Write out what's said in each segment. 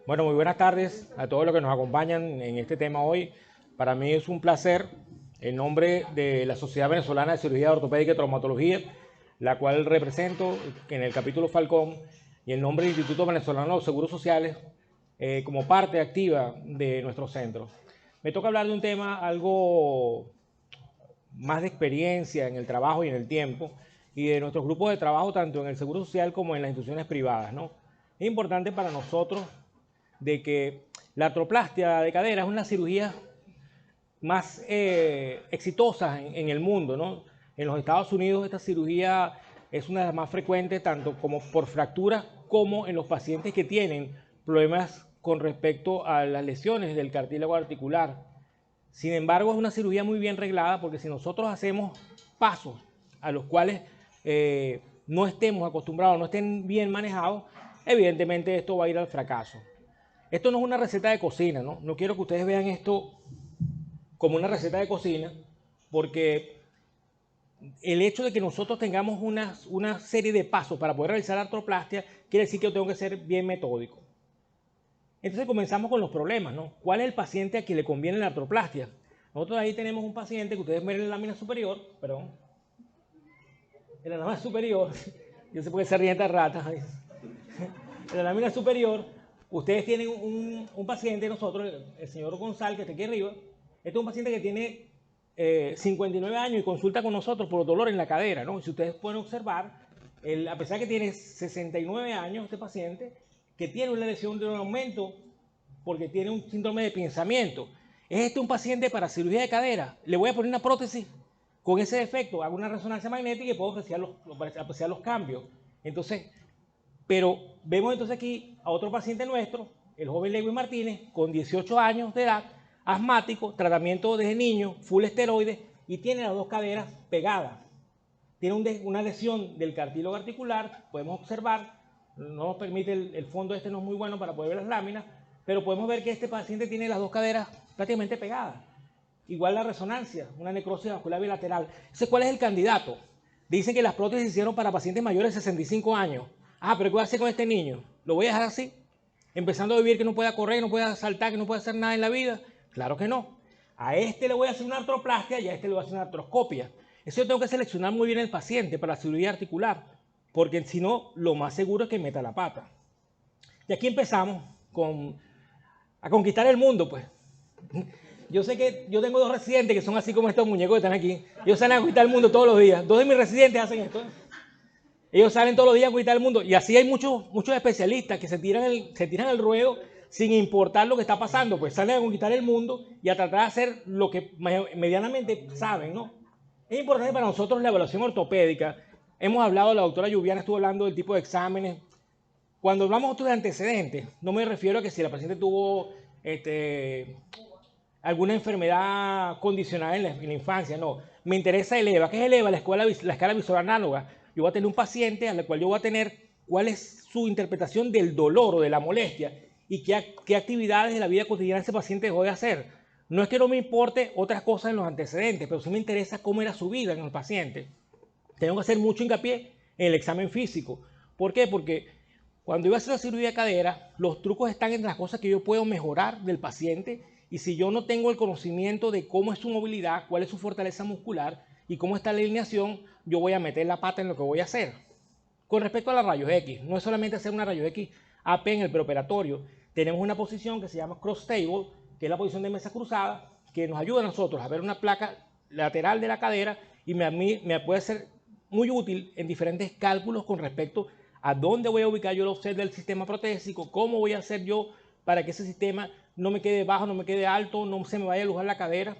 Bueno, muy buenas tardes a todos los que nos acompañan en este tema hoy. Para mí es un placer, en nombre de la Sociedad Venezolana de Cirugía Ortopédica y Traumatología, la cual represento en el capítulo Falcón, y en nombre del Instituto Venezolano de los Seguros Sociales, como parte activa de nuestro centro. Me toca hablar de un tema algo más de experiencia en el trabajo y en el tiempo, y de nuestros grupos de trabajo tanto en el Seguro Social como en las instituciones privadas, ¿no? Es importante para nosotros de que la artroplastia de cadera es una cirugía más exitosa en el mundo, ¿no? En los Estados Unidos esta cirugía es una de las más frecuentes, tanto como por fracturas como en los pacientes que tienen problemas con respecto a las lesiones del cartílago articular. Sin embargo, es una cirugía muy bien reglada, porque si nosotros hacemos pasos a los cuales no estemos acostumbrados, no estén bien manejados, evidentemente esto va a ir al fracaso. Esto no es una receta de cocina, ¿no? No quiero que ustedes vean esto como una receta de cocina, porque el hecho de que nosotros tengamos una serie de pasos para poder realizar artroplastia quiere decir que yo tengo que ser bien metódico. Entonces comenzamos con los problemas, ¿no? ¿Cuál es el paciente a quien le conviene la artroplastia? Nosotros ahí tenemos un paciente que ustedes ven en la lámina superior, perdón, en la lámina superior, yo sé por qué se ríen estas ratas, en la lámina superior, ustedes tienen un paciente de nosotros, el señor González, que está aquí arriba. Este es un paciente que tiene 59 años y consulta con nosotros por dolor en la cadera, ¿no? Si ustedes pueden observar, a pesar de que tiene 69 años este paciente, que tiene una lesión de un aumento porque tiene un síndrome de pinzamiento. ¿Es este un paciente para cirugía de cadera? Le voy a poner una prótesis con ese defecto, hago una resonancia magnética y puedo apreciar los cambios. Entonces, pero vemos entonces aquí a otro paciente nuestro, el joven Lewin Martínez, con 18 años de edad, asmático, tratamiento desde niño, full esteroides, y tiene las dos caderas pegadas. Tiene una lesión del cartílago articular, podemos observar, no nos permite, el fondo este no es muy bueno para poder ver las láminas, pero podemos ver que este paciente tiene las dos caderas prácticamente pegadas. Igual la resonancia, una necrosis vascular bilateral. Entonces, ¿cuál es el candidato? Dicen que las prótesis se hicieron para pacientes mayores de 65 años. Ah, pero ¿qué voy a hacer con este niño? ¿Lo voy a dejar así? Empezando a vivir que no pueda correr, no pueda saltar, que no pueda hacer nada en la vida. Claro que no. A este le voy a hacer una artroplastia y a este le voy a hacer una artroscopia. Eso yo tengo que seleccionar muy bien el paciente para la cirugía articular, porque si no, lo más seguro es que meta la pata. Y aquí empezamos a conquistar el mundo, pues. Yo sé que yo tengo dos residentes que son así como estos muñecos que están aquí. Ellos salen a conquistar el mundo todos los días. Dos de mis residentes hacen esto. Ellos salen todos los días a conquistar el mundo. Y así hay muchos especialistas que se tiran el ruedo sin importar lo que está pasando. Pues salen a conquistar el mundo y a tratar de hacer lo que medianamente saben, ¿no? Es importante para nosotros la evaluación ortopédica. Hemos hablado, la doctora Lluviana estuvo hablando del tipo de exámenes. Cuando hablamos de antecedentes, no me refiero a que si la paciente tuvo alguna enfermedad condicional en la infancia, no. Me interesa el EVA. ¿Qué es el EVA? La escala visual análoga. Yo voy a tener un paciente al cual yo voy a tener cuál es su interpretación del dolor o de la molestia y qué actividades de la vida cotidiana ese paciente dejó de hacer. No es que no me importe otras cosas en los antecedentes, pero sí me interesa cómo era su vida en el paciente. Tengo que hacer mucho hincapié en el examen físico. ¿Por qué? Porque cuando yo voy a hacer la cirugía de cadera, los trucos están en las cosas que yo puedo mejorar del paciente, y si yo no tengo el conocimiento de cómo es su movilidad, cuál es su fortaleza muscular y cómo está la alineación, yo voy a meter la pata en lo que voy a hacer. Con respecto a la rayos X, no es solamente hacer una rayos X AP en el preoperatorio. Tenemos una posición que se llama cross table, que es la posición de mesa cruzada, que nos ayuda a nosotros a ver una placa lateral de la cadera y me puede ser muy útil en diferentes cálculos con respecto a dónde voy a ubicar yo el offset del sistema protésico, cómo voy a hacer yo para que ese sistema no me quede bajo, no me quede alto, no se me vaya a lujar la cadera.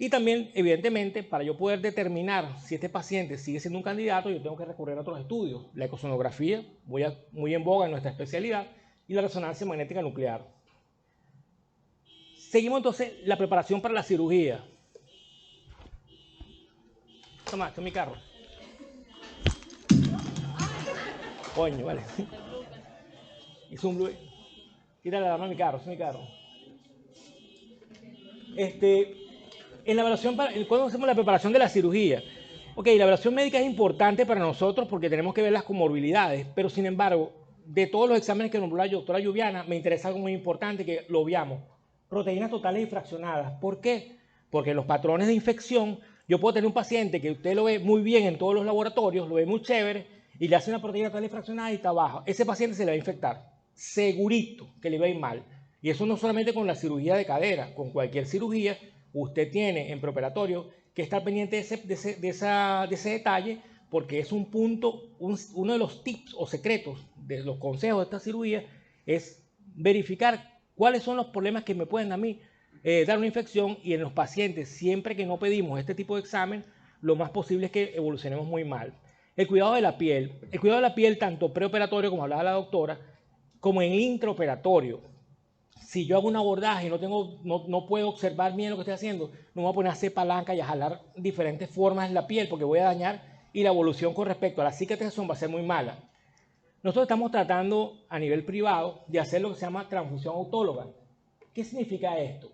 Y también, evidentemente, para yo poder determinar si este paciente sigue siendo un candidato, yo tengo que recurrir a otros estudios. La ecosonografía, muy en boga en nuestra especialidad, y la resonancia magnética nuclear. Seguimos entonces la preparación para la cirugía. Toma, esto es mi carro. Coño, vale. Hizo un blue. Quítale la alarma a mi carro, es mi carro. En la evaluación, cuando hacemos la preparación de la cirugía, ok, la evaluación médica es importante para nosotros porque tenemos que ver las comorbilidades, pero sin embargo, de todos los exámenes que nombró la doctora Lluviana, me interesa algo muy importante que lo veamos. Proteínas totales y fraccionadas. ¿Por qué? Porque los patrones de infección, yo puedo tener un paciente que usted lo ve muy bien en todos los laboratorios, lo ve muy chévere, y le hace una proteína total y fraccionada y está baja. Ese paciente se le va a infectar. Segurito que le va a ir mal. Y eso no solamente con la cirugía de cadera, con cualquier cirugía, usted tiene en preoperatorio que estar pendiente de ese detalle, porque es un punto, uno de los tips o secretos de los consejos de esta cirugía es verificar cuáles son los problemas que me pueden a mí dar una infección, y en los pacientes, siempre que no pedimos este tipo de examen, lo más posible es que evolucionemos muy mal. El cuidado de la piel. El cuidado de la piel, tanto preoperatorio, como hablaba la doctora, como en intraoperatorio. Si yo hago un abordaje y no puedo observar bien lo que estoy haciendo, no me voy a poner a hacer palanca y a jalar diferentes formas en la piel, porque voy a dañar, y la evolución con respecto a la cicatrización va a ser muy mala. Nosotros estamos tratando a nivel privado de hacer lo que se llama transfusión autóloga. ¿Qué significa esto?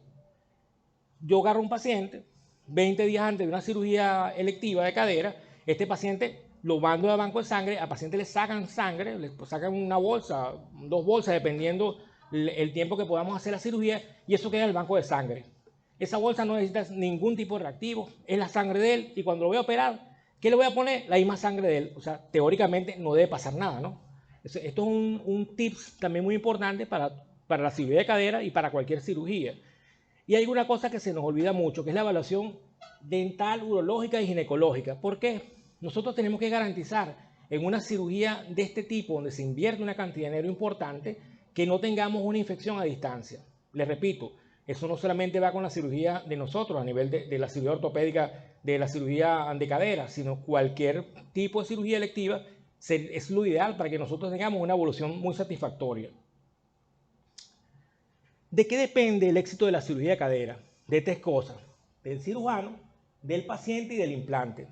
Yo agarro un paciente 20 días antes de una cirugía electiva de cadera, este paciente lo mando al banco de sangre, al paciente le sacan sangre, le sacan una bolsa, 2 bolsas, dependiendo el tiempo que podamos hacer la cirugía, y eso queda en el banco de sangre. Esa bolsa no necesita ningún tipo de reactivo, es la sangre de él, y cuando lo voy a operar, ¿qué le voy a poner? La misma sangre de él. O sea, teóricamente no debe pasar nada, ¿no? Esto es un tips también muy importante para la cirugía de cadera y para cualquier cirugía. Y hay una cosa que se nos olvida mucho, que es la evaluación dental, urológica y ginecológica. ¿Por qué? Nosotros tenemos que garantizar en una cirugía de este tipo, donde se invierte una cantidad de dinero importante, que no tengamos una infección a distancia. Les repito, eso no solamente va con la cirugía de nosotros, a nivel de la cirugía ortopédica, de la cirugía de cadera, sino cualquier tipo de cirugía electiva es lo ideal para que nosotros tengamos una evolución muy satisfactoria. ¿De qué depende el éxito de la cirugía de cadera? De 3 cosas: del cirujano, del paciente y del implante.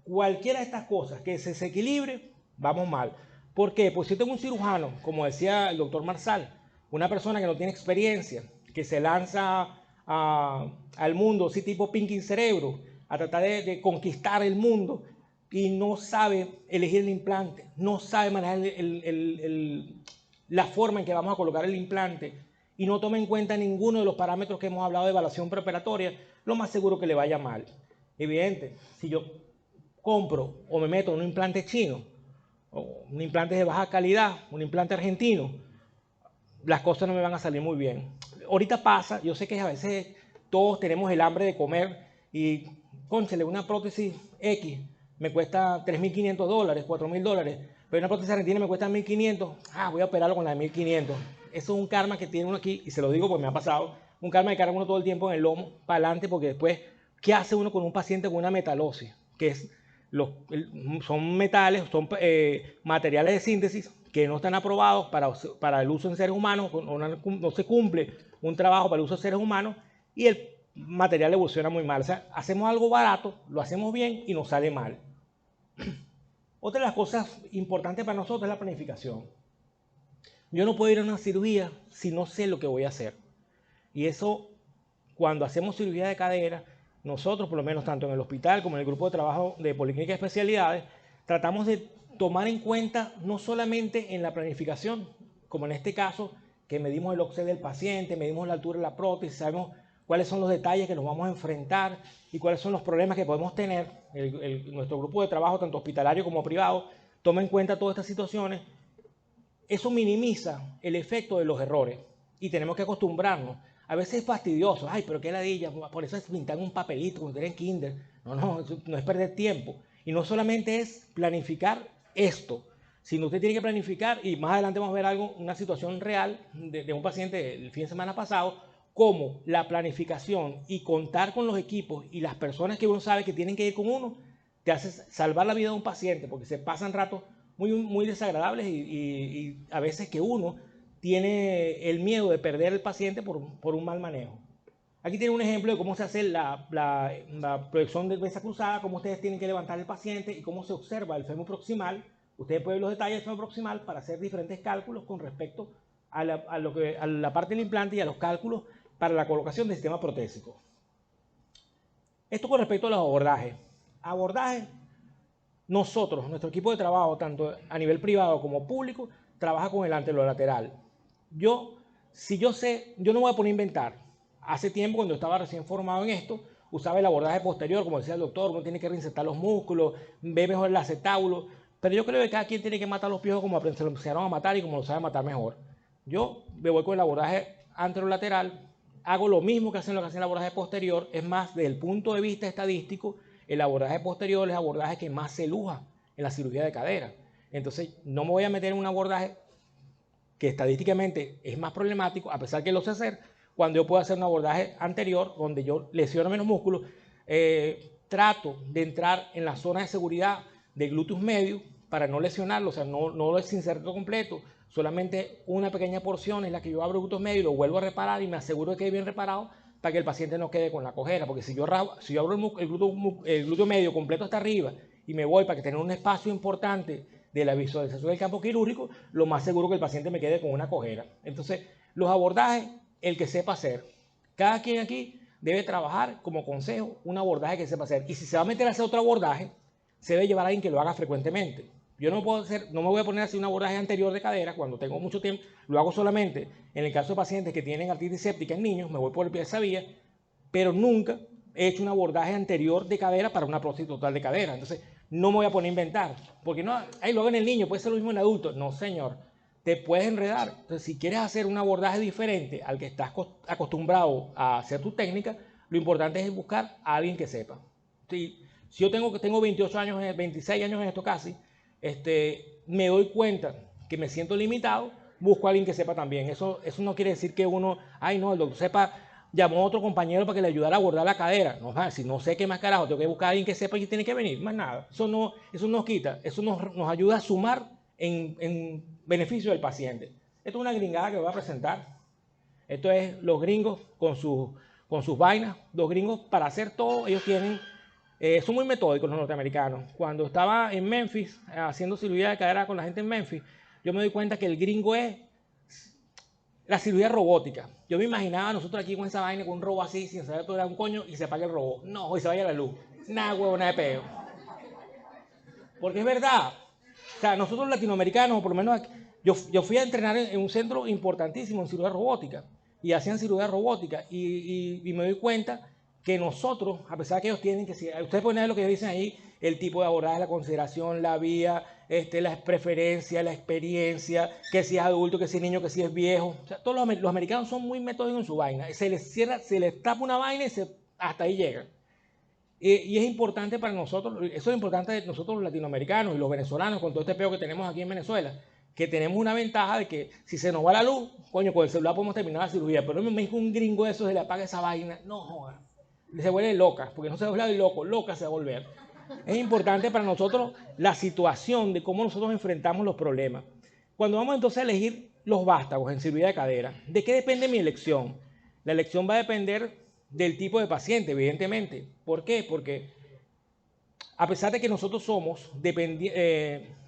Cualquiera de estas cosas que se desequilibre, vamos mal. ¿Por qué? Pues si yo tengo un cirujano, como decía el doctor Marsal, una persona que no tiene experiencia, que se lanza al mundo, así tipo Pinky Cerebro, a tratar de conquistar el mundo, y no sabe elegir el implante, no sabe manejar la forma en que vamos a colocar el implante, y no toma en cuenta ninguno de los parámetros que hemos hablado de evaluación preoperatoria, lo más seguro que le vaya mal. Evidente, si yo compro o me meto en un implante chino, o un implante de baja calidad, un implante argentino, las cosas no me van a salir muy bien. Ahorita pasa, yo sé que a veces todos tenemos el hambre de comer, y cónchale, una prótesis X me cuesta $3.500, $4.000, pero una prótesis argentina me cuesta 1.500, voy a operarlo con la de 1.500. Eso es un karma que tiene uno aquí, y se lo digo porque me ha pasado, un karma que carga uno todo el tiempo en el lomo, para adelante, porque después, ¿qué hace uno con un paciente con una metalosis? Que es, son metales, son materiales de síntesis que no están aprobados para el uso en seres humanos, no se cumple un trabajo para el uso en seres humanos, y el material evoluciona muy mal. O sea, hacemos algo barato, lo hacemos bien y nos sale mal. Otra de las cosas importantes para nosotros es la planificación. Yo no puedo ir a una cirugía si no sé lo que voy a hacer. Y eso, cuando hacemos cirugía de cadera, nosotros, por lo menos tanto en el hospital como en el grupo de trabajo de Policlínica de Especialidades, tratamos de tomar en cuenta no solamente en la planificación, como en este caso, que medimos el OXE del paciente, medimos la altura de la prótesis, sabemos cuáles son los detalles que nos vamos a enfrentar y cuáles son los problemas que podemos tener. Nuestro grupo de trabajo, tanto hospitalario como privado, toma en cuenta todas estas situaciones. Eso minimiza el efecto de los errores, y tenemos que acostumbrarnos. A veces es fastidioso, pero qué ladilla, por eso es pintar un papelito cuando eres en kinder. No, eso no es perder tiempo. Y no solamente es planificar esto, sino usted tiene que planificar, y más adelante vamos a ver una situación real de un paciente el fin de semana pasado, cómo la planificación y contar con los equipos y las personas que uno sabe que tienen que ir con uno, te hace salvar la vida de un paciente, porque se pasan ratos muy, muy desagradables, y a veces que uno tiene el miedo de perder al paciente por un mal manejo. Aquí tiene un ejemplo de cómo se hace la proyección de mesa cruzada, cómo ustedes tienen que levantar el paciente y cómo se observa el fémur proximal. Ustedes pueden ver los detalles del fémur proximal para hacer diferentes cálculos con respecto a la parte del implante y a los cálculos para la colocación del sistema protésico. Esto con respecto a los abordajes. Nosotros, nuestro equipo de trabajo, tanto a nivel privado como público, trabaja con el anterolateral. Si yo sé, yo no voy a poner a inventar. Hace tiempo, cuando estaba recién formado en esto, usaba el abordaje posterior, como decía el doctor, uno tiene que reinsertar los músculos, ve mejor el acetábulo, pero yo creo que cada quien tiene que matar los piojos como se lo enseñaron a matar y como lo sabe matar mejor. Yo me voy con el abordaje anterolateral, hago lo mismo que hacen lo que hacen el abordaje posterior, es más, desde el punto de vista estadístico, el abordaje posterior es el abordaje que más se luja en la cirugía de cadera. Entonces, no me voy a meter en un abordaje que estadísticamente es más problemático, a pesar que lo sé hacer, cuando yo puedo hacer un abordaje anterior, donde yo lesiono menos músculos, trato de entrar en la zona de seguridad del glúteus medio para no lesionarlo, o sea, no lo desinserto completo, solamente una pequeña porción es la que yo abro el glúteo medio y lo vuelvo a reparar y me aseguro de que quede bien reparado para que el paciente no quede con la cojera, porque si yo abro el glúteo medio completo hasta arriba y me voy para que tenga un espacio importante de la visualización del campo quirúrgico, lo más seguro que el paciente me quede con una cojera. Entonces, los abordajes, el que sepa hacer. Cada quien aquí debe trabajar, como consejo, un abordaje que sepa hacer. Y si se va a meter a hacer otro abordaje, se debe llevar a alguien que lo haga frecuentemente. Yo no me voy a poner a hacer un abordaje anterior de cadera cuando tengo mucho tiempo, lo hago solamente en el caso de pacientes que tienen artritis séptica en niños, me voy por el pie de esa vía, pero nunca he hecho un abordaje anterior de cadera para una prótesis total de cadera. Entonces, no me voy a poner a inventar, porque no, ahí lo hago en el niño, puede ser lo mismo en el adulto. No, señor, te puedes enredar. Entonces, si quieres hacer un abordaje diferente al que estás acostumbrado a hacer tu técnica, lo importante es buscar a alguien que sepa. Si yo tengo 28 años, 26 años en esto casi, me doy cuenta que me siento limitado, busco a alguien que sepa también. Eso no quiere decir que uno, ay no, el doctor sepa, llamó a otro compañero para que le ayudara a abordar la cadera. No, si no sé qué más carajo, tengo que buscar a alguien que sepa y tiene que venir, más nada. Eso nos quita, eso nos ayuda a sumar en beneficio del paciente. Esto es una gringada que voy a presentar. Esto es los gringos con sus vainas. Los gringos, para hacer todo, ellos tienen, son muy metódicos los norteamericanos. Cuando estaba en Memphis haciendo cirugía de cadera con la gente en Memphis, yo me doy cuenta que el gringo es la cirugía robótica. Yo me imaginaba nosotros aquí con esa vaina, con un robot así, sin saber todo era un coño, y se apaga el robot. No, y se vaya la luz. Nada, huevo, nada de peo. Porque es verdad. O sea, nosotros latinoamericanos, por lo menos aquí, yo fui a entrenar en un centro importantísimo en cirugía robótica. Y hacían cirugía robótica. Y me doy cuenta que nosotros, a pesar de que ellos tienen que... Ustedes pueden ver lo que dicen ahí, el tipo de abordaje, la consideración, la vía, las preferencias, la experiencia, que si es adulto, que si es niño, que si es viejo. O sea, todos los americanos son muy metódicos en su vaina. Se les cierra, se les tapa una vaina y hasta ahí llegan. Y es importante para nosotros, eso es importante de nosotros los latinoamericanos y los venezolanos, con todo este peo que tenemos aquí en Venezuela, que tenemos una ventaja de que si se nos va la luz, coño, con el celular podemos terminar la cirugía. Pero no me dijo un gringo de eso, se le apaga esa vaina. No, joda. Se vuelve loca, porque no se va a loco, loca se va a volver. Es importante para nosotros la situación de cómo nosotros enfrentamos los problemas. Cuando vamos entonces a elegir los vástagos en cirugía de cadera, ¿de qué depende mi elección? La elección va a depender del tipo de paciente, evidentemente. ¿Por qué? Porque a pesar de que nosotros somos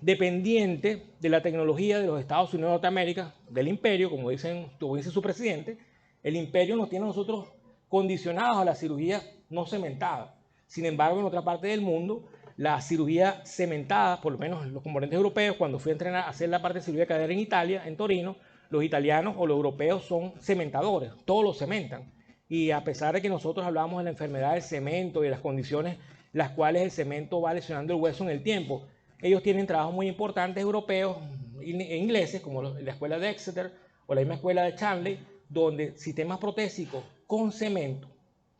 dependientes de la tecnología de los Estados Unidos de Norteamérica, del imperio, como dice su presidente, el imperio nos tiene a nosotros condicionados a la cirugía no cementada. Sin embargo, en otra parte del mundo, la cirugía cementada, por lo menos los componentes europeos, cuando fui a entrenar a hacer la parte de cirugía de cadera en Italia, en Torino, los italianos o los europeos son cementadores, todos lo cementan. Y a pesar de que nosotros hablamos de la enfermedad del cemento y de las condiciones las cuales el cemento va lesionando el hueso en el tiempo, ellos tienen trabajos muy importantes europeos e ingleses, como la escuela de Exeter o la misma escuela de Chanley, donde sistemas protésicos con cemento,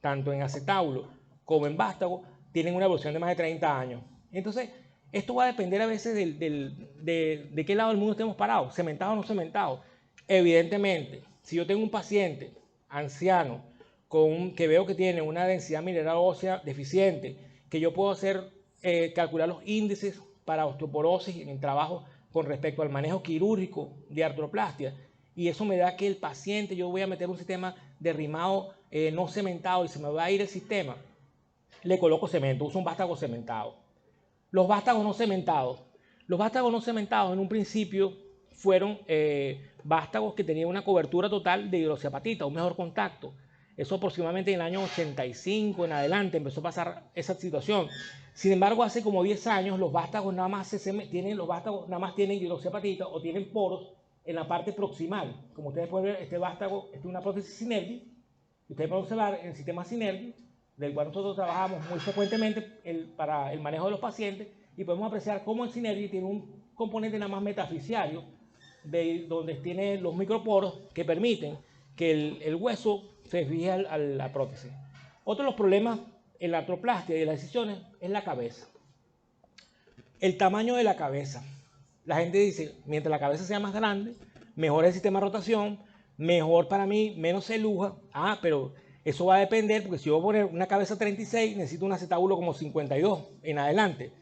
tanto en acetábulo como en vástago, tienen una evolución de más de 30 años. Entonces, esto va a depender a veces de qué lado del mundo estemos parados, cementado o no cementado. Evidentemente, si yo tengo un paciente anciano que veo que tiene una densidad mineral ósea deficiente, que yo puedo calcular los índices para osteoporosis en el trabajo con respecto al manejo quirúrgico de artroplastia, y eso me da que el paciente, yo voy a meter un sistema derrimado no cementado y se me va a ir el sistema, le coloco cemento, uso un vástago cementado. Los vástagos no cementados. Los vástagos no cementados en un principio fueron vástagos que tenían una cobertura total de hidroxiapatita, un mejor contacto. Eso aproximadamente en el año 85 en adelante empezó a pasar esa situación. Sin embargo, hace como 10 años los vástagos nada más tienen hidroxiapatita o tienen poros en la parte proximal. Como ustedes pueden ver, este vástago es una prótesis Synergy. Ustedes pueden observar en el sistema Synergy, del cual nosotros trabajamos muy frecuentemente para el manejo de los pacientes, y podemos apreciar cómo el Synergy tiene un componente nada más metafisiario, donde tiene los microporos que permiten que el hueso se fije a la prótesis. Otro de los problemas en la artroplastia y de las decisiones es la cabeza. El tamaño de la cabeza. La gente dice, mientras la cabeza sea más grande, mejor el sistema de rotación, mejor para mí, menos celuja. Pero eso va a depender, porque si yo voy a poner una cabeza 36, necesito un acetábulo como 52 en adelante.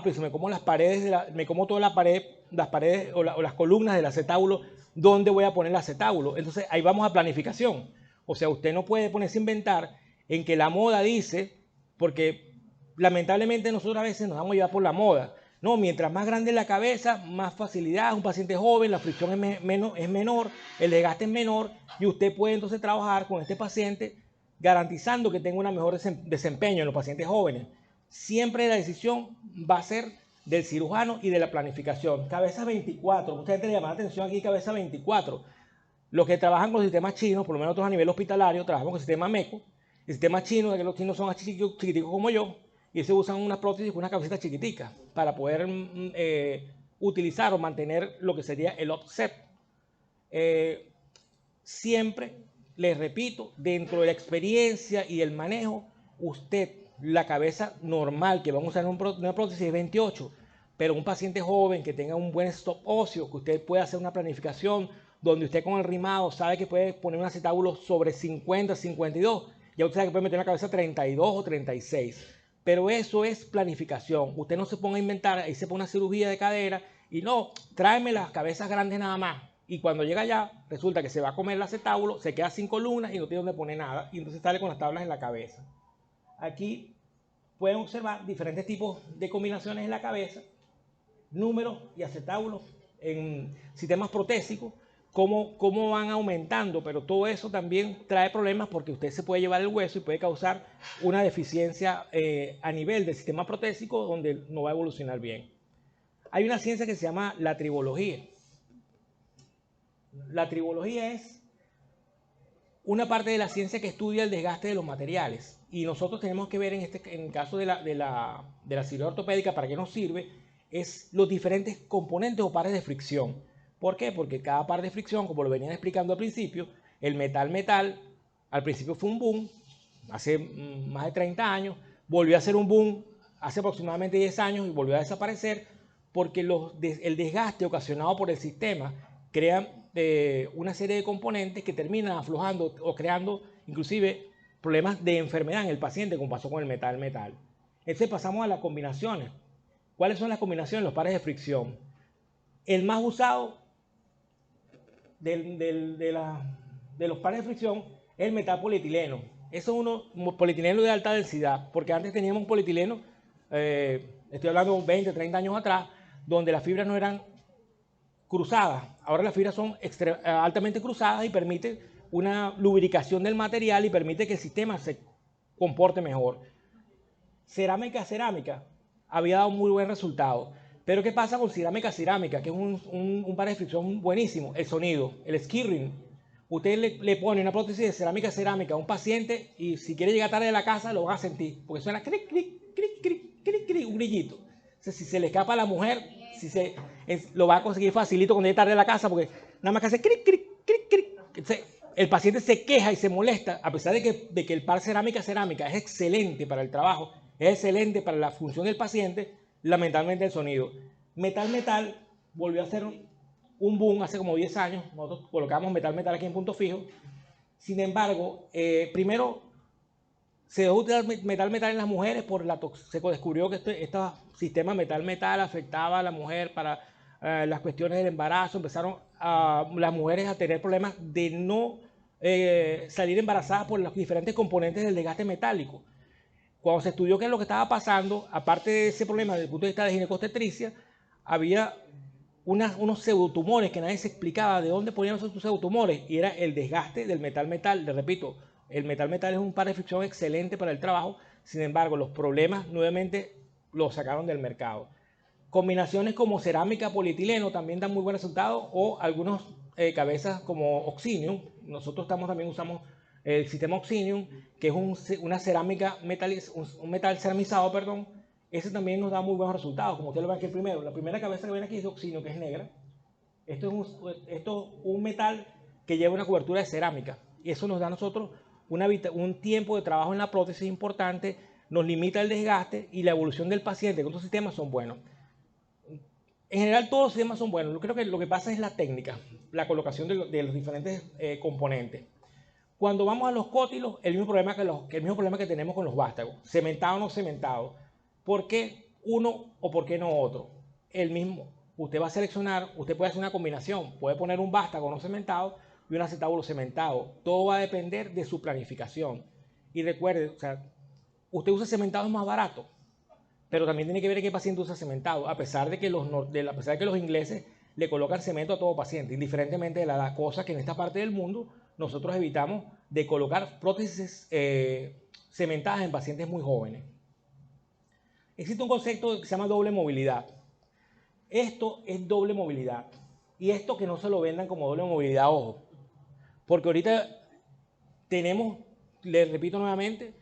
Pero si me como las paredes, me como toda las paredes o las columnas del acetábulo, ¿dónde voy a poner el acetábulo? Entonces ahí vamos a planificación. O sea, usted no puede ponerse a inventar en que la moda dice, porque lamentablemente nosotros a veces nos damos llevar por la moda. No, mientras más grande la cabeza, más facilidad. Un paciente joven, la fricción es menor, el desgaste es menor, y usted puede entonces trabajar con este paciente garantizando que tenga un mejor desempeño en los pacientes jóvenes. Siempre la decisión va a ser del cirujano y de la planificación. Cabeza 24, mucha gente le llama la atención aquí, cabeza 24. Los que trabajan con sistemas chinos, por lo menos nosotros a nivel hospitalario, trabajamos con el sistema MECO. El sistema chino, que los chinos son así chiquiticos como yo, y se usan una prótesis con una cabecita chiquitica para poder utilizar o mantener lo que sería el offset. Siempre, les repito, dentro de la experiencia y el manejo, usted, la cabeza normal que vamos a usar en una prótesis es 28, pero un paciente joven que tenga un buen stop óseo, que usted pueda hacer una planificación donde usted con el rimado sabe que puede poner un acetábulo sobre 50, 52, ya usted sabe que puede meter una cabeza 32 o 36. Pero eso es planificación. Usted no se ponga a inventar, ahí se pone una cirugía de cadera y no, tráeme las cabezas grandes nada más. Y cuando llega allá, resulta que se va a comer el acetábulo, se queda sin columnas y no tiene donde poner nada. Y entonces sale con las tablas en la cabeza. Aquí pueden observar diferentes tipos de combinaciones en la cabeza, números y acetábulos en sistemas protésicos, cómo van aumentando, pero todo eso también trae problemas porque usted se puede llevar el hueso y puede causar una deficiencia a nivel del sistema protésico donde no va a evolucionar bien. Hay una ciencia que se llama la tribología. La tribología es una parte de la ciencia que estudia el desgaste de los materiales, y nosotros tenemos que ver en el caso de la cirugía ortopédica, para qué nos sirve, es los diferentes componentes o pares de fricción. ¿Por qué? Porque cada par de fricción, como lo venían explicando al principio, el metal, al principio fue un boom, hace más de 30 años, volvió a ser un boom hace aproximadamente 10 años y volvió a desaparecer, porque el desgaste ocasionado por el sistema crea una serie de componentes que terminan aflojando o creando inclusive problemas de enfermedad en el paciente, como pasó con el metal. Entonces pasamos a las combinaciones. ¿Cuáles son las combinaciones? Los pares de fricción. El más usado de los pares de fricción es el metal polietileno. Eso es polietileno de alta densidad, porque antes teníamos polietileno, estoy hablando de 20, 30 años atrás, donde las fibras no eran cruzadas. Ahora las fibras son altamente cruzadas y permiten una lubricación del material y permite que el sistema se comporte mejor. Cerámica había dado muy buen resultado. Pero ¿qué pasa con cerámica, que es un par de fricción buenísimo? El sonido, el skirring. Usted le pone una prótesis de cerámica a un paciente y si quiere llegar tarde a la casa lo va a sentir, porque suena cric, cric, cric, cric, cric, cric, un grillito. O sea, si se le escapa a la mujer, lo va a conseguir facilito cuando llegue tarde a la casa, porque nada más que hace cric, cric, cric, cric. Entonces, el paciente se queja y se molesta, a pesar de que el par cerámica es excelente para el trabajo, es excelente para la función del paciente. Lamentablemente el sonido. Metal volvió a ser un boom hace como 10 años. Nosotros colocamos metal aquí en Punto Fijo. Sin embargo, primero se dejó utilizar metal en las mujeres se descubrió que este sistema metal afectaba a la mujer para las cuestiones del embarazo. Empezaron las mujeres a tener problemas de no salir embarazadas por los diferentes componentes del desgaste metálico. Cuando se estudió qué es lo que estaba pasando, aparte de ese problema desde el punto de vista de ginecostetricia, había unos pseudotumores que nadie se explicaba de dónde ponían esos pseudotumores, y era el desgaste del metal. Le repito, El metal es un par de fricción excelente para el trabajo, sin embargo, los problemas nuevamente los sacaron del mercado. Combinaciones como cerámica, polietileno también dan muy buen resultado, o algunas cabezas como Oxinium. Nosotros también usamos el sistema Oxinium, que es una cerámica un metal ceramizado, perdón. Ese también nos da muy buenos resultados, como ustedes lo ven aquí primero. La primera cabeza que ven aquí es de Oxinium, que es negra. Esto es un metal que lleva una cobertura de cerámica, y eso nos da a nosotros un tiempo de trabajo en la prótesis importante, nos limita el desgaste y la evolución del paciente. Estos sistemas son buenos. En general todos los sistemas son buenos. Yo creo que lo que pasa es la técnica, la colocación de los diferentes componentes. Cuando vamos a los cótilos, el mismo problema que tenemos con los vástagos, cementado o no cementado. ¿Por qué uno o por qué no otro? El mismo. Usted va a seleccionar, usted puede hacer una combinación, puede poner un vástago no cementado y un acetábulo cementado. Todo va a depender de su planificación. Y recuerde, o sea, usted usa cementado es más barato, pero también tiene que ver qué paciente usa cementado, a pesar de que los ingleses le colocan cemento a todo paciente, indiferentemente de la edad, cosa que en esta parte del mundo nosotros evitamos de colocar prótesis cementadas en pacientes muy jóvenes. Existe un concepto que se llama doble movilidad. Esto es doble movilidad. Y esto que no se lo vendan como doble movilidad, ojo. Porque ahorita tenemos, les repito nuevamente,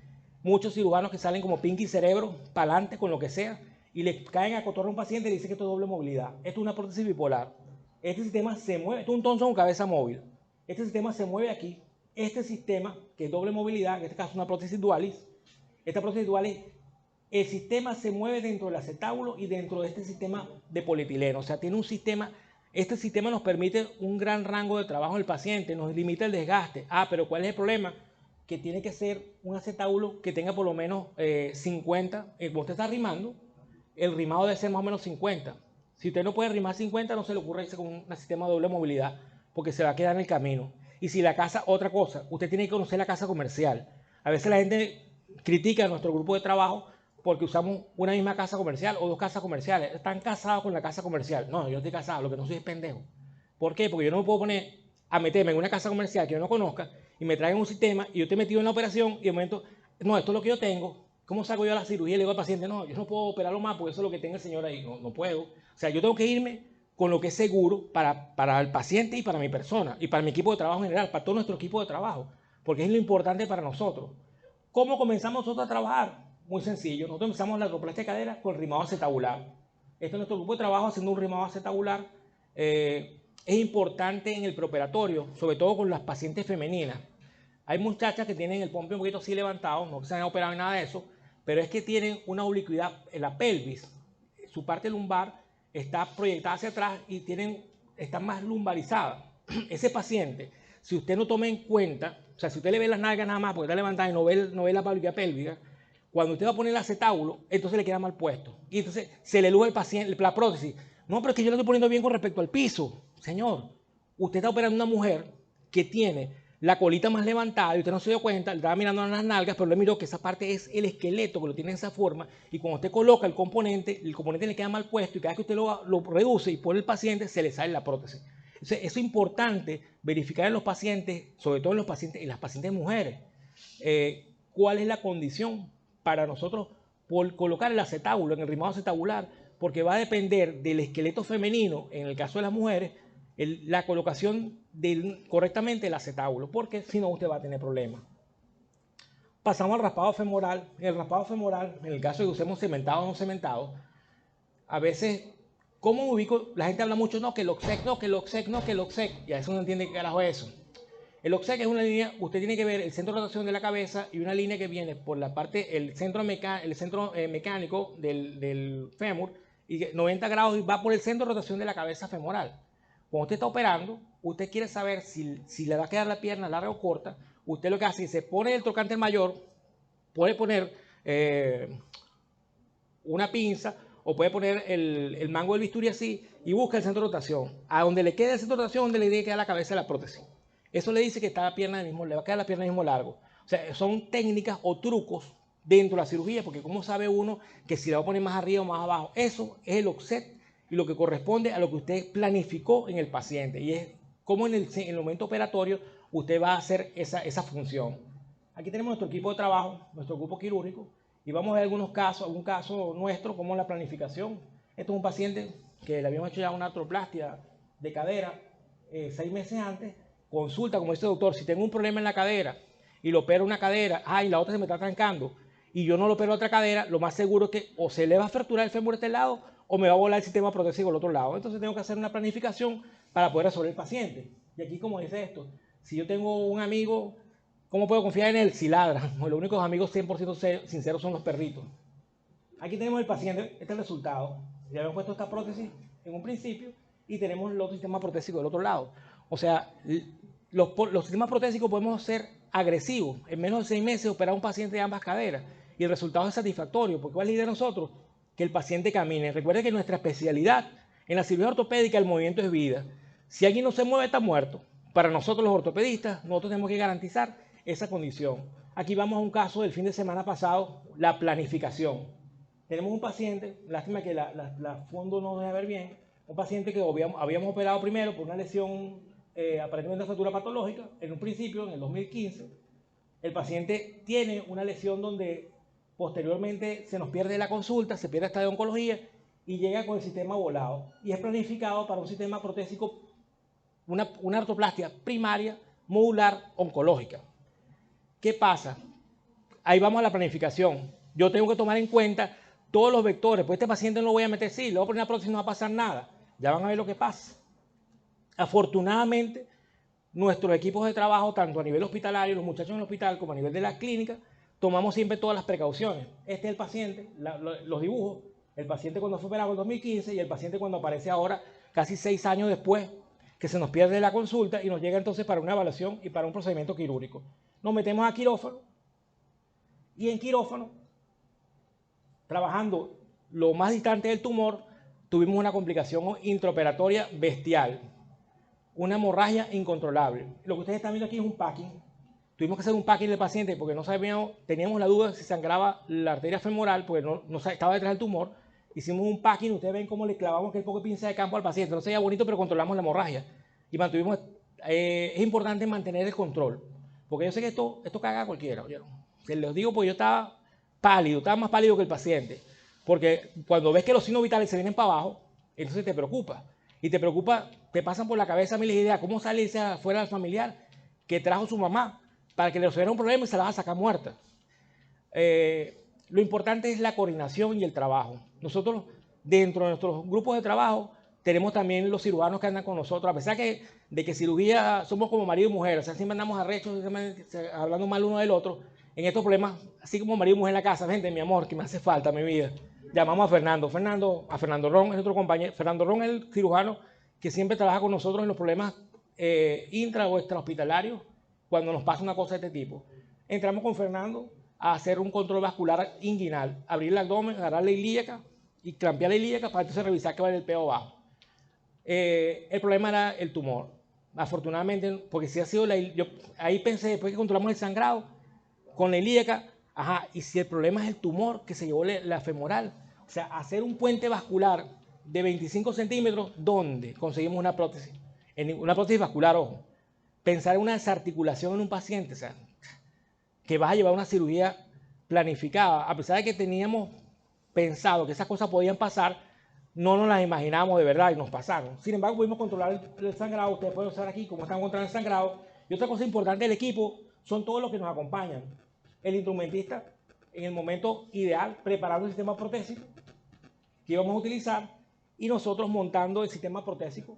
muchos cirujanos que salen como pinky cerebro, para adelante con lo que sea, y le caen a cotorra a un paciente y le dicen que esto es doble movilidad. Esto es una prótesis bipolar. Este sistema se mueve, esto es un Thompson con cabeza móvil. Este sistema se mueve aquí. Este sistema, que es doble movilidad, en este caso es una prótesis dualis, esta prótesis dualis, el sistema se mueve dentro del acetábulo y dentro de este sistema de polietileno. O sea, tiene un sistema, este sistema nos permite un gran rango de trabajo del paciente, nos limita el desgaste. Pero ¿cuál es el problema? Que tiene que ser un acetábulo que tenga por lo menos 50. Cuando usted está rimando, el rimado debe ser más o menos 50. Si usted no puede rimar 50, no se le ocurre irse con un sistema de doble movilidad, porque se va a quedar en el camino. Y si la casa, otra cosa, usted tiene que conocer la casa comercial. A veces la gente critica a nuestro grupo de trabajo porque usamos una misma casa comercial o dos casas comerciales. Están casados con la casa comercial. No, yo no estoy casado, lo que no soy es pendejo. ¿Por qué? Porque yo no me puedo poner a meterme en una casa comercial que yo no conozca y me traigan un sistema y yo estoy metido en la operación y de momento, no, esto es lo que yo tengo. ¿Cómo saco yo la cirugía? Y le digo al paciente, no, yo no puedo operarlo más porque eso es lo que tenga el señor ahí. No, no puedo. O sea, yo tengo que irme con lo que es seguro para el paciente y para mi persona y para mi equipo de trabajo en general, para todo nuestro equipo de trabajo, porque es lo importante para nosotros. ¿Cómo comenzamos nosotros a trabajar? Muy sencillo. Nosotros empezamos la artroplastia de cadera con rimado acetabular. Este es nuestro grupo de trabajo haciendo un rimado acetabular. Es importante en el preoperatorio, sobre todo con las pacientes femeninas. Hay muchachas que tienen el pompe un poquito así levantado, no que se han operado en nada de eso, pero es que tienen una oblicuidad en la pelvis. Su parte lumbar está proyectada hacia atrás y está más lumbarizada. Ese paciente, si usted no toma en cuenta, o sea, si usted le ve las nalgas nada más porque está levantada y no ve la oblicuidad pélvica, cuando usted va a poner el acetábulo, entonces le queda mal puesto. Y entonces se le luja el paciente, la prótesis. No, pero es que yo lo estoy poniendo bien con respecto al piso. Señor, usted está operando a una mujer que tiene la colita más levantada y usted no se dio cuenta, le estaba mirando a las nalgas, pero le miró que esa parte es el esqueleto que lo tiene de esa forma. Y cuando usted coloca el componente le queda mal puesto y cada vez que usted lo reduce y pone el paciente, se le sale la prótesis. Entonces, eso es importante verificar en los pacientes, sobre todo en las pacientes mujeres, cuál es la condición para nosotros por colocar el acetábulo en el rimado acetabular, porque va a depender del esqueleto femenino, en el caso de las mujeres, la colocación correctamente del acetábulo, porque si no usted va a tener problemas. Pasamos al raspado femoral. En el raspado femoral, en el caso de que usemos cementado o no cementado, a veces, ¿cómo me ubico? La gente habla mucho, no, que el OXEC, no, que el OXEC, no, que el OXEC, y a veces uno entiende qué carajo es eso. El OXEC es una línea, usted tiene que ver el centro de rotación de la cabeza y una línea que viene por la parte, el centro mecánico del fémur, y 90 grados y va por el centro de rotación de la cabeza femoral. Cuando usted está operando, usted quiere saber si le va a quedar la pierna larga o corta. Usted lo que hace es se pone el trocánter mayor, puede poner una pinza o puede poner el mango del bisturí así y busca el centro de rotación. A donde le quede el centro de rotación, donde le tiene que quedar la cabeza de la prótesis. Eso le dice que está la pierna le va a quedar la pierna del mismo largo. O sea, son técnicas o trucos dentro de la cirugía, porque ¿cómo sabe uno que si la va a poner más arriba o más abajo? Eso es el OXEC y lo que corresponde a lo que usted planificó en el paciente. Y es cómo en el momento operatorio usted va a hacer esa función. Aquí tenemos nuestro equipo de trabajo, nuestro grupo quirúrgico, y vamos a ver algún caso nuestro, como la planificación. Esto es un paciente que le habíamos hecho ya una artroplastia de cadera 6 meses antes. Consulta, como dice el doctor, si tengo un problema en la cadera y lo opero una cadera, y la otra se me está trancando, y yo no lo opero otra cadera, lo más seguro es que o se le va a fracturar el fémur de este lado o me va a volar el sistema protésico del otro lado. Entonces tengo que hacer una planificación para poder resolver el paciente. Y aquí, como dice esto, si yo tengo un amigo, ¿cómo puedo confiar en él? Si ladra. Los únicos amigos 100% sinceros son los perritos. Aquí tenemos el paciente, este es el resultado. Ya habíamos puesto esta prótesis en un principio y tenemos el otro sistema protésico del otro lado. O sea, los sistemas protésicos podemos ser agresivos. En menos de 6 meses operar a un paciente de ambas caderas y el resultado es satisfactorio. Porque ¿cuál es la idea de nosotros? Que el paciente camine. Recuerde que nuestra especialidad en la cirugía ortopédica, el movimiento es vida. Si alguien no se mueve, está muerto. Para nosotros los ortopedistas, nosotros tenemos que garantizar esa condición. Aquí vamos a un caso del fin de semana pasado, la planificación. Tenemos un paciente, lástima que la fondo no deja ver bien, un paciente que habíamos operado primero por una lesión aparentemente de fractura patológica, en un principio, en el 2015. El paciente tiene una lesión donde posteriormente se nos pierde la consulta, se pierde esta de oncología y llega con el sistema volado. Y es planificado para un sistema protésico, una artroplastia primaria modular oncológica. ¿Qué pasa? Ahí vamos a la planificación. Yo tengo que tomar en cuenta todos los vectores. Pues este paciente no lo voy a meter, sí, le voy a poner una prótesis, no va a pasar nada. Ya van a ver lo que pasa. Afortunadamente, nuestros equipos de trabajo, tanto a nivel hospitalario, los muchachos en el hospital, como a nivel de la clínica, tomamos siempre todas las precauciones. Este es el paciente, los dibujos, el paciente cuando fue operado en 2015 y el paciente cuando aparece ahora, casi 6 años después, que se nos pierde la consulta y nos llega entonces para una evaluación y para un procedimiento quirúrgico. Nos metemos a quirófano y en quirófano, trabajando lo más distante del tumor, tuvimos una complicación intraoperatoria bestial, una hemorragia incontrolable. Lo que ustedes están viendo aquí es un packing. Tuvimos que hacer un packing del paciente porque no sabíamos, teníamos la duda de si sangraba la arteria femoral, porque no estaba detrás del tumor. Hicimos un packing, ustedes ven cómo le clavamos aquel poco de pinza de campo al paciente. No se veía bonito, pero controlamos la hemorragia. Y mantuvimos, es importante mantener el control, porque yo sé que esto caga a cualquiera, ¿oyeron? Se los digo porque yo estaba pálido, estaba más pálido que el paciente. Porque cuando ves que los signos vitales se vienen para abajo, entonces te preocupa. Y te preocupa, te pasan por la cabeza miles de ideas. ¿Cómo salirse afuera del familiar que trajo su mamá para que le resolviera un problema y se la va a sacar muerta? Lo importante es la coordinación y el trabajo. Nosotros, dentro de nuestros grupos de trabajo, tenemos también los cirujanos que andan con nosotros. A pesar de que cirugía somos como marido y mujer, o sea, siempre andamos arrechos, hablando mal uno del otro. En estos problemas, así como marido y mujer en la casa, gente, mi amor, que me hace falta, mi vida. Llamamos a Fernando Ron es otro compañero. Fernando Ron es el cirujano que siempre trabaja con nosotros en los problemas intra o extrahospitalarios cuando nos pasa una cosa de este tipo. Entramos con Fernando a hacer un control vascular inguinal, abrir el abdomen, agarrar la ilíaca y clampear la ilíaca para entonces revisar que va el peo bajo. El problema era el tumor. Afortunadamente, porque si ha sido yo ahí pensé, después que controlamos el sangrado, con la ilíaca, y si el problema es el tumor que se llevó la femoral, o sea, hacer un puente vascular de 25 centímetros, ¿dónde conseguimos una prótesis? Una prótesis vascular, ojo. Pensar en una desarticulación en un paciente, o sea, que vas a llevar una cirugía planificada, a pesar de que teníamos pensado que esas cosas podían pasar, no nos las imaginamos de verdad y nos pasaron. Sin embargo, pudimos controlar el sangrado. Ustedes pueden observar aquí cómo están controlando el sangrado. Y otra cosa importante del equipo son todos los que nos acompañan. El instrumentista, en el momento ideal, preparando el sistema protésico que íbamos a utilizar y nosotros montando el sistema protésico,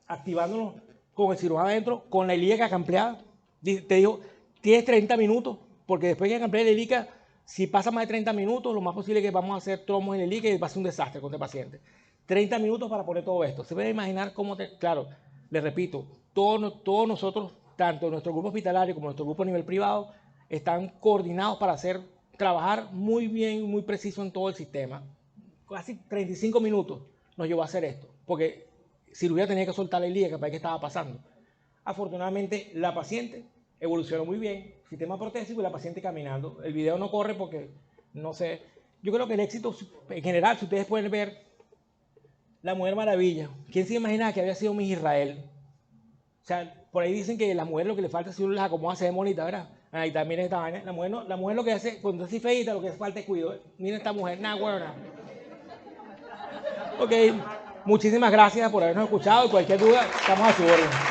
activándonos con el cirujano adentro, con la ilíaca campleada. Te digo, tienes 30 minutos, porque después que campear la ilíaca, si pasa más de 30 minutos, lo más posible es que vamos a hacer tromos en la ilíaca y va a ser un desastre con este paciente. 30 minutos para poner todo esto. Se puede imaginar cómo, claro, les repito, todos nosotros, tanto nuestro grupo hospitalario como nuestro grupo a nivel privado, están coordinados para trabajar muy bien, muy preciso en todo el sistema. Casi 35 minutos nos llevó a hacer esto, porque cirugía tenía que soltar la ilíaca para ver qué estaba pasando. Afortunadamente, la paciente evolucionó muy bien, sistema protésico y la paciente caminando. El video no corre porque, no sé, yo creo que el éxito en general, si ustedes pueden ver, la Mujer Maravilla. ¿Quién se imagina que había sido Miss Israel? O sea, Por ahí dicen que las mujeres lo que le falta si uno las acomoda se ve bonita, ¿verdad? Ahí también esta vaina. La mujer lo que hace, cuando está así feita, lo que hace falta es cuidado. Miren esta mujer, nada, bueno, nada. Ok, muchísimas gracias por habernos escuchado y cualquier duda, estamos a su orden.